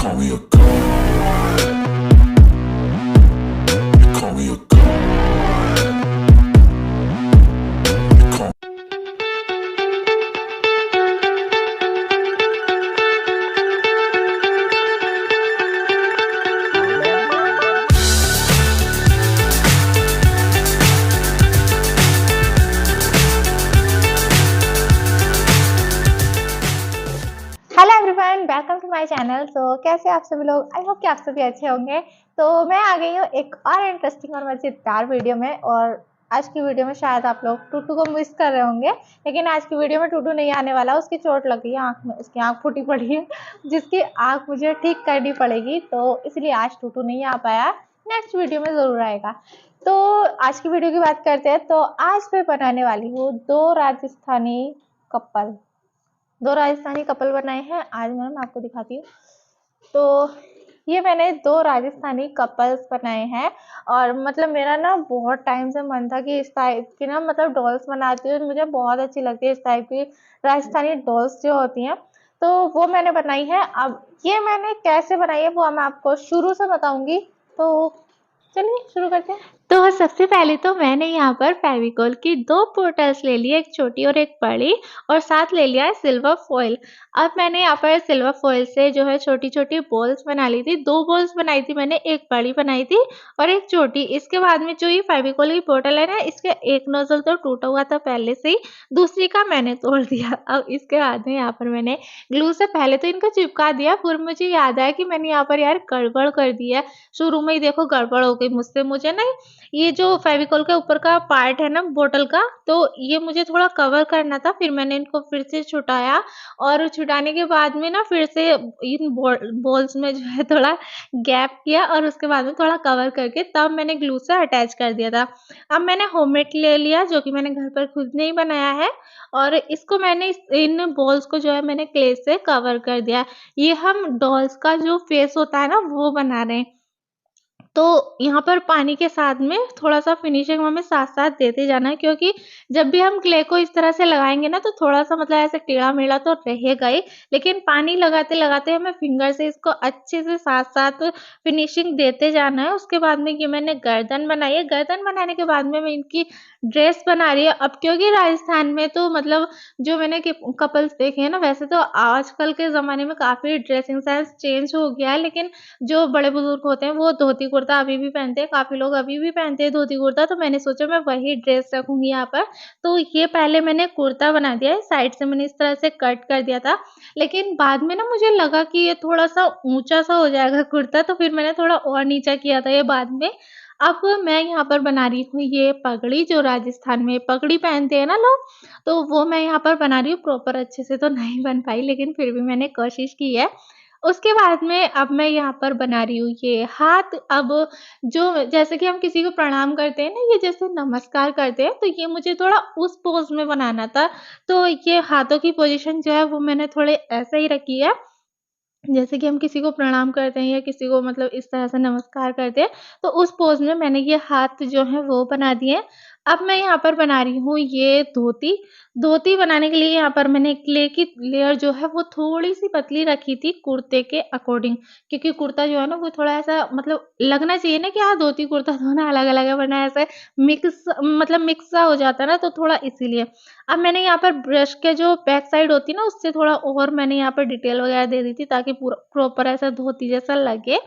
call me a god. You call me a god. You call hello everyone, welcome to my channel. तो कैसे आप सभी लोग? I hope कि आप सभी अच्छे होंगे। तो मैं आ गई हूँ एक और इंटरेस्टिंग और मज़ेदार वीडियो में। और आज की वीडियो में शायद आप लोग टूटू को मिस कर रहे होंगे, लेकिन आज की वीडियो में टूटू नहीं आने वाला। उसकी चोट लगी है आँख में, उसकी आँख फूटी पड़ी है जिसकी आँख मुझे ठीक करनी पड़ेगी, तो इसलिए आज टूटू नहीं आ पाया। नेक्स्ट वीडियो में ज़रूर आएगा। तो आज की वीडियो की बात करते हैं। तो आज मैं बनाने वाली हूँ दो राजस्थानी कपल बनाए हैं। आज मैं आपको दिखाती हूँ। तो ये मैंने दो राजस्थानी कपल्स बनाए हैं। और मतलब मेरा ना बहुत टाइम से मन था कि इस टाइप की ना मतलब डॉल्स बनाती हूँ, मुझे बहुत अच्छी लगती है इस टाइप की राजस्थानी डॉल्स जो होती हैं। तो वो मैंने बनाई है। अब ये मैंने कैसे बनाई है वो मैं आपको शुरू से बताऊंगी। तो चलिए शुरू करते हैं। तो सबसे पहले तो मैंने यहाँ पर फेविकोल की दो बोतल्स ले ली, एक छोटी और एक बड़ी, और साथ ले लिया है सिल्वर फॉइल। अब मैंने यहाँ पर सिल्वर फॉइल से जो है छोटी छोटी बॉल्स बना ली थी। दो बॉल्स बनाई थी मैंने, एक बड़ी बनाई थी और एक छोटी। इसके बाद में जो ये फेविकोल की बोतल है ना, इसका एक नोजल तो टूटा हुआ था पहले से ही, दूसरी का मैंने तोड़ दिया। अब इसके बाद में यहाँ पर मैंने ग्लू से पहले तो इनको चिपका दिया, फिर मुझे याद आया कि मैंने यहाँ पर यार गड़बड़ कर दी है। शुरू में ही देखो गड़बड़ हो गई मुझसे। मुझे ना ये जो फेविकोल के ऊपर का पार्ट है ना बोतल का, तो ये मुझे थोड़ा कवर करना था। फिर मैंने इनको फिर से छुटाया और छुटाने के बाद में ना फिर से इन बॉल्स में जो है थोड़ा गैप किया और उसके बाद में थोड़ा कवर करके तब मैंने ग्लू से अटैच कर दिया था। अब मैंने होममेड ले लिया जो कि मैंने घर पर खुद ने ही बनाया है, और इसको मैंने इन बॉल्स को जो है मैंने क्ले से कवर कर दिया। ये हम डॉल्स का जो फेस होता है ना वो बना रहे हैं। तो यहाँ पर पानी के साथ में थोड़ा-सा फिनिशिंग हमें साथ-साथ देते जाना है, क्योंकि जब भी हम क्ले को इस तरह से लगाएँगे ना तो थोड़ा-सा मतलब ऐसे टेढ़ा-मेढ़ा तो रहेगा ही, लेकिन पानी लगाते-लगाते हमें फिंगर से इसको अच्छे से साथ-साथ फिनिशिंग देते जाना है। उसके बाद में ये मैंने गर्दन बनाई है। गर्दन बनाने के बाद में मैं इनकी ड्रेस बना रही हूँ। अब क्योंकि राजस्थान में तो मतलब जो मैंने कपल्स देखे हैं ना, वैसे तो आजकल के ज़माने में काफ़ी ड्रेसिंग सेंस चेंज हो गया है, लेकिन जो बड़े-बुज़ुर्ग होते हैं वो धोती-कुर्ता अभी भी पहनते हैं, काफ़ी लोग अभी भी पहनते हैं धोती-कुर्ता, तो मैंने सोचा मैं वही ड्रेस रखूँगी यहाँ पर। तो ये पहले मैंने कुर्ता बना दिया है, साइड से मैंने इस तरह से कट कर दिया था, लेकिन बाद में ना मुझे लगा कि ये थोड़ा-सा ऊँचा-सा हो जाएगा कुर्ता, तो फिर मैंने थोड़ा और नीचा किया था ये बाद में। अब मैं यहाँ पर बना रही हूँ ये पगड़ी, जो राजस्थान में पगड़ी पहनते हैं ना लोग, तो वो मैं यहाँ पर बना रही हूँ। प्रॉपर अच्छे से तो नहीं बन पाई, लेकिन फिर भी मैंने कोशिश की है। उसके बाद में अब मैं यहाँ पर बना रही हूँ ये हाथ। अब जो जैसे कि हम किसी को प्रणाम करते हैं ना, ये जैसे नमस्कार करते हैं, तो ये मुझे थोड़ा उस पोज़ में बनाना था। तो ये हाथों की पोज़ीशन जो है वो मैंने थोड़े ऐसे ही रखी है। जैसे कि हम किसी को प्रणाम करते हैं या किसी को मतलब इस तरह से नमस्कार करते हैं, तो उस पोज़ में मैंने ये हाथ जो है वो बना दिए हैं। अब मैं यहाँ पर बना रही हूँ ये धोती। धोती बनाने के लिए यहाँ पर मैंने क्ले की लेयर जो है वो थोड़ी-सी पतली रखी थी कुर्ते के अकॉर्डिंग, क्योंकि कुर्ता जो है ना वो थोड़ा ऐसा मतलब लगना चाहिए ना कि हाँ, धोती कुर्ता दोनों अलग-अलग है, वरना ऐसे मिक्स सा हो जाता है ना, तो थोड़ा इसीलिए। अब मैंने यहाँ पर ब्रश के जो बैक साइड होती है ना, उससे थोड़ा और मैंने यहाँ पर डिटेल वगैरह दे दी थी ताकि पूरा प्रॉपर ऐसा धोती जैसा लगे।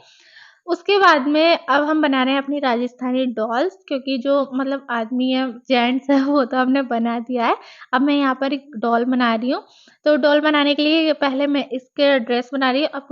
उसके बाद में अब हम बना रहे हैं अपनी राजस्थानी डॉल्स, क्योंकि जो मतलब आदमी है, जेंट्स है, वो तो हमने बना दिया है। अब मैं यहाँ पर एक डॉल बना रही हूँ। तो डॉल बनाने के लिए पहले मैं इसके ड्रेस बना रही हूँ। अब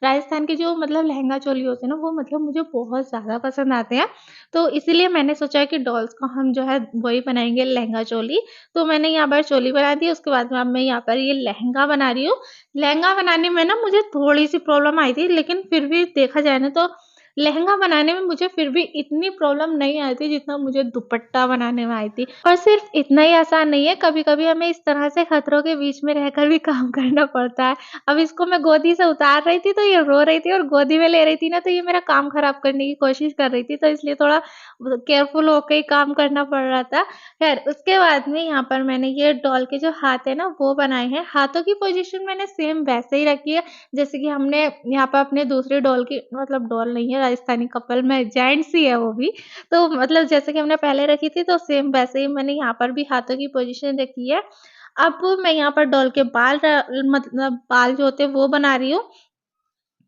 राजस्थान के जो मतलब लहंगा-चोली होते हैं ना, वो मतलब मुझे बहुत ज़्यादा पसंद आते हैं। तो इसीलिए मैंने सोचा है कि डॉल्स को हम जो है वही बनाएँगे, लहंगा-चोली। तो मैंने यहाँ पर चोली बना दी, उसके बाद में अब मैं यहाँ पर ये लहंगा बना रही हूँ। लहंगा बनाने में ना मुझे थोड़ी-सी प्रॉब्लम आई थी, लेकिन फिर भी देखा जाए ना तो लहंगा बनाने में मुझे फिर भी इतनी प्रॉब्लम नहीं आई थी जितना मुझे दुपट्टा बनाने में आई थी। और सिर्फ इतना ही आसान नहीं है, कभी-कभी हमें इस तरह से खतरों के बीच में रहकर भी काम करना पड़ता है। अब इसको मैं गोदी से उतार रही थी तो ये रो रही थी, और गोदी में ले रही थी ना तो ये मेरा काम खराब करने की कोशिश कर रही थी, तो इसलिए थोड़ा केयरफुल होके ही काम करना पड़ रहा था। खैर उसके बाद में यहाँ पर मैंने ये डॉल के जो हाथ है ना वो बनाए हैं। हाथों की पोजीशन मैंने सेम वैसे ही रखी है जैसे कि हमने यहाँ पर अपने दूसरी डॉल की, मतलब डॉल नहीं है, राजस्थानी कपल में जेंट्स ही है वो भी। तो मतलब जैसे कि हमने पहले रखी थी तो सेम वैसे ही मैंने यहाँ पर भी हाथों की पोजीशन रखी है। अब मैं यहाँ पर डॉल के मतलब बाल जो होते हैं वो बना रही हूँ।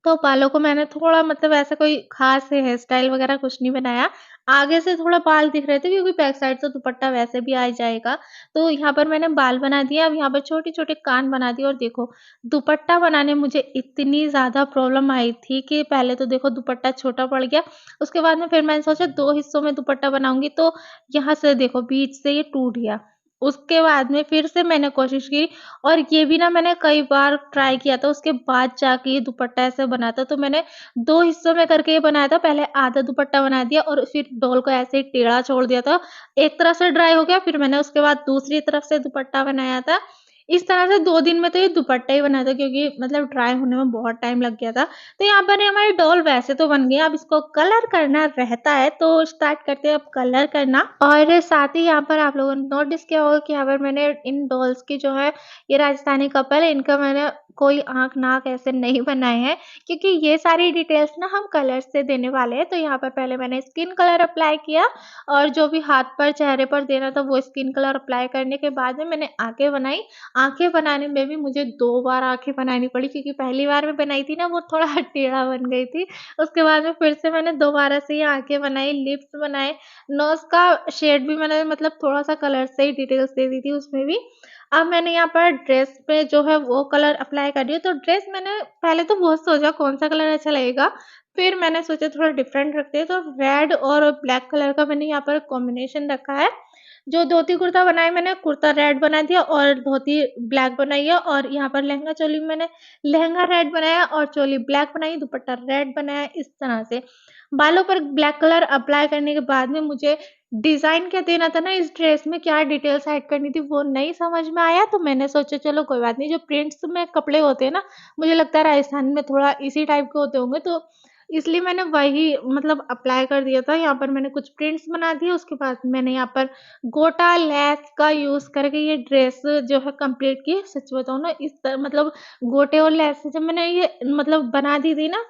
तो बालों को मैंने थोड़ा, मतलब ऐसा कोई ख़ास हेयर स्टाइल वग़ैरह कुछ नहीं बनाया। आगे से थोड़ा बाल दिख रहे थे क्योंकि बैक साइड से दुपट्टा वैसे भी आ ही जाएगा। तो यहाँ पर मैंने बाल बना दिए, अब यहाँ पर छोटे-छोटे कान बना दिए। और देखो, दुपट्टा बनाने में मुझे इतनी ज़्यादा प्रॉब्लम आई थी कि पहले तो देखो दुपट्टा छोटा पड़ गया, उसके बाद में फिर मैंने सोचा 2 हिस्सों में दुपट्टा बनाऊँगी, तो यहाँ से देखो बीच से ये टूट गया। उसके बाद में फिर से मैंने कोशिश की, और ये भी ना मैंने कई बार ट्राई किया था, उसके बाद जाके ये दुपट्टा ऐसे बना था। तो मैंने 2 हिस्सों में करके ये बनाया था, पहले आधा दुपट्टा बना दिया और फिर डॉल को ऐसे ही टेढ़ा छोड़ दिया था। एक तरफ से ड्राई हो गया, फिर मैंने उसके बाद दूसरी तरफ से दुपट्टा बनाया था। इस तरह से 2 दिन में तो ये दुपट्टा ही बना था, क्योंकि मतलब ड्राई होने में बहुत टाइम लग गया था। तो यहाँ पर हमारी डॉल वैसे तो बन गई, अब इसको कलर करना रहता है, तो स्टार्ट करते हैं अब कलर करना। और साथ ही यहाँ पर आप लोगों ने नोटिस किया होगा कि यहाँ पर मैंने इन डॉल्स की जो है, ये राजस्थानी कपल है, इनका मैंने कोई आँख, नाक ऐसे नहीं बनाए हैं, क्योंकि ये सारी डिटेल्स ना हम कलर से देने वाले हैं। तो यहाँ पर पहले मैंने स्किन कलर अप्लाई किया, और जो भी हाथ पर, चेहरे पर देना था वो स्किन कलर अप्लाई करने के बाद में मैंने आँखें बनाई। आँखें बनाने में भी मुझे 2 बार आँखें बनानी पड़ी, क्योंकि पहली बार मैं बनाई थी ना वो थोड़ा टेढ़ा बन गई थी। उसके बाद में फिर से मैंने दोबारा से ये आँखें बनाई, लिप्स बनाए, नोज़ का शेड भी मैंने मतलब थोड़ा-सा कलर से ही डिटेल्स दे दी थी उसमें भी। अब मैंने यहाँ पर ड्रेस पे जो है वो कलर अप्लाई कर रही हूँ। तो ड्रेस मैंने पहले तो बहुत सोचा कौन-सा कलर अच्छा लगेगा, फिर मैंने सोचा थोड़ा डिफरेंट रखते हैं, तो रेड और ब्लैक कलर का मैंने यहाँ पर कॉम्बिनेशन रखा है। जो धोती कुर्ता बनाया मैंने, कुर्ता रेड बना दिया और धोती ब्लैक बनाई है, और यहाँ पर लहंगा चोली में मैंने लहंगा रेड बनाया और चोली ब्लैक बनाई, दुपट्टा रेड बनाया, इस तरह से। बालों पर ब्लैक कलर अप्लाई करने के बाद में मुझे डिज़ाइन क्या देना था ना, इस ड्रेस में क्या डिटेल्स ऐड करनी थी वो नहीं समझ में आया, तो मैंने सोचा चलो कोई बात नहीं, जो प्रिंट्स में कपड़े होते हैं ना, मुझे लगता है राजस्थान में थोड़ा इसी टाइप के होते होंगे, तो इसलिए मैंने वही मतलब अप्लाई कर दिया था। यहाँ पर मैंने कुछ प्रिंट्स बना दिए, उसके बाद मैंने यहाँ पर गोटा लेस का यूज़ करके ये ड्रेस जो है कंप्लीट की। सच बताऊँ ना, इस मतलब गोटे और लेस से जब मैंने ये मतलब बना दी थी ना,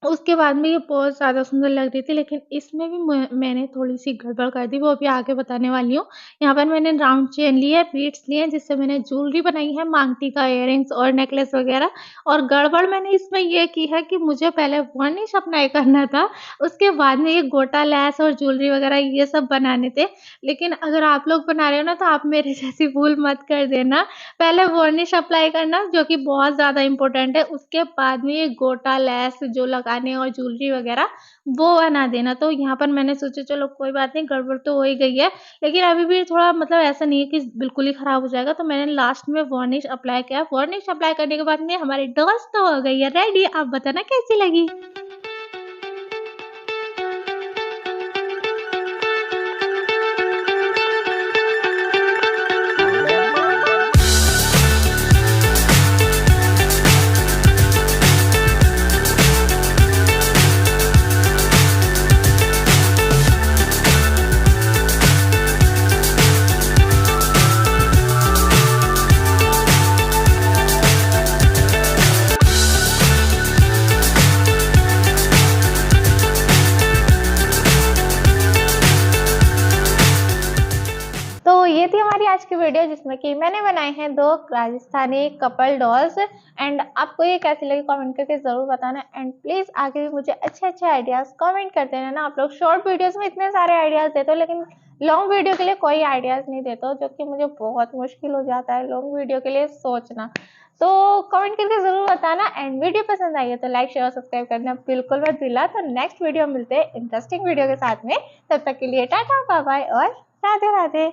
उसके बाद में ये बहुत ज़्यादा सुंदर लग रही थी, लेकिन इसमें भी मैंने थोड़ी-सी गड़बड़ कर दी, वो अभी आगे बताने वाली हूँ। यहाँ पर मैंने राउंड चेन ली है, बीड्स लिए हैं, जिससे मैंने ज्वेलरी बनाई है, मांग टीका, इयररिंग्स और नेकलेस वगैरह। और गड़बड़ मैंने इसमें ये की है कि मुझे पहले वर्निश अप्लाई करना था, उसके बाद में ये गोटा लैस और ज्वेलरी वगैरह ये सब बनाने थे। लेकिन अगर आप लोग बना रहे हो ना, तो आप मेरे जैसी भूल मत कर देना। पहले वार्निश अप्लाई करना, जो कि बहुत ज़्यादा इम्पोर्टेंट है, उसके बाद में ये गोटा लेस जो लगाने और ज्वेलरी वगैरह वो बना देना। तो यहाँ पर मैंने सोचा चलो कोई बात नहीं, गड़बड़ तो हो ही गई है, लेकिन अभी भी थोड़ा मतलब ऐसा नहीं है कि बिल्कुल ही खराब हो जाएगा, तो मैंने लास्ट में वार्निश अप्लाई किया। वार्निश अप्लाई करने के बाद में हमारी ड्रेस तो हो गई है रेडी। आप बताना कैसी लगी? तो ये थी हमारी आज की वीडियो, जिसमें कि मैंने बनाए हैं 2 राजस्थानी कपल डॉल्स। एंड आपको ये कैसी लगी कमेंट करके ज़रूर बताना। एंड प्लीज़ आगे भी मुझे अच्छे-अच्छे आइडियाज़ कमेंट करते रहना। आप लोग शॉर्ट वीडियोज़ में इतने सारे आइडियाज़ देते हो, लेकिन लॉन्ग वीडियो के लिए कोई आइडियाज़ नहीं देते हो, जो कि मुझे बहुत मुश्किल हो जाता है लॉन्ग वीडियो के लिए सोचना। तो कमेंट करके ज़रूर बताना। एंड वीडियो पसंद आई है तो लाइक, शेयर और सब्सक्राइब करना बिल्कुल मत भूलना। तो नेक्स्ट वीडियो मिलते हैं इंटरेस्टिंग वीडियो के साथ में। तब तक के लिए टाटा, बाय बाय और राधे राधे।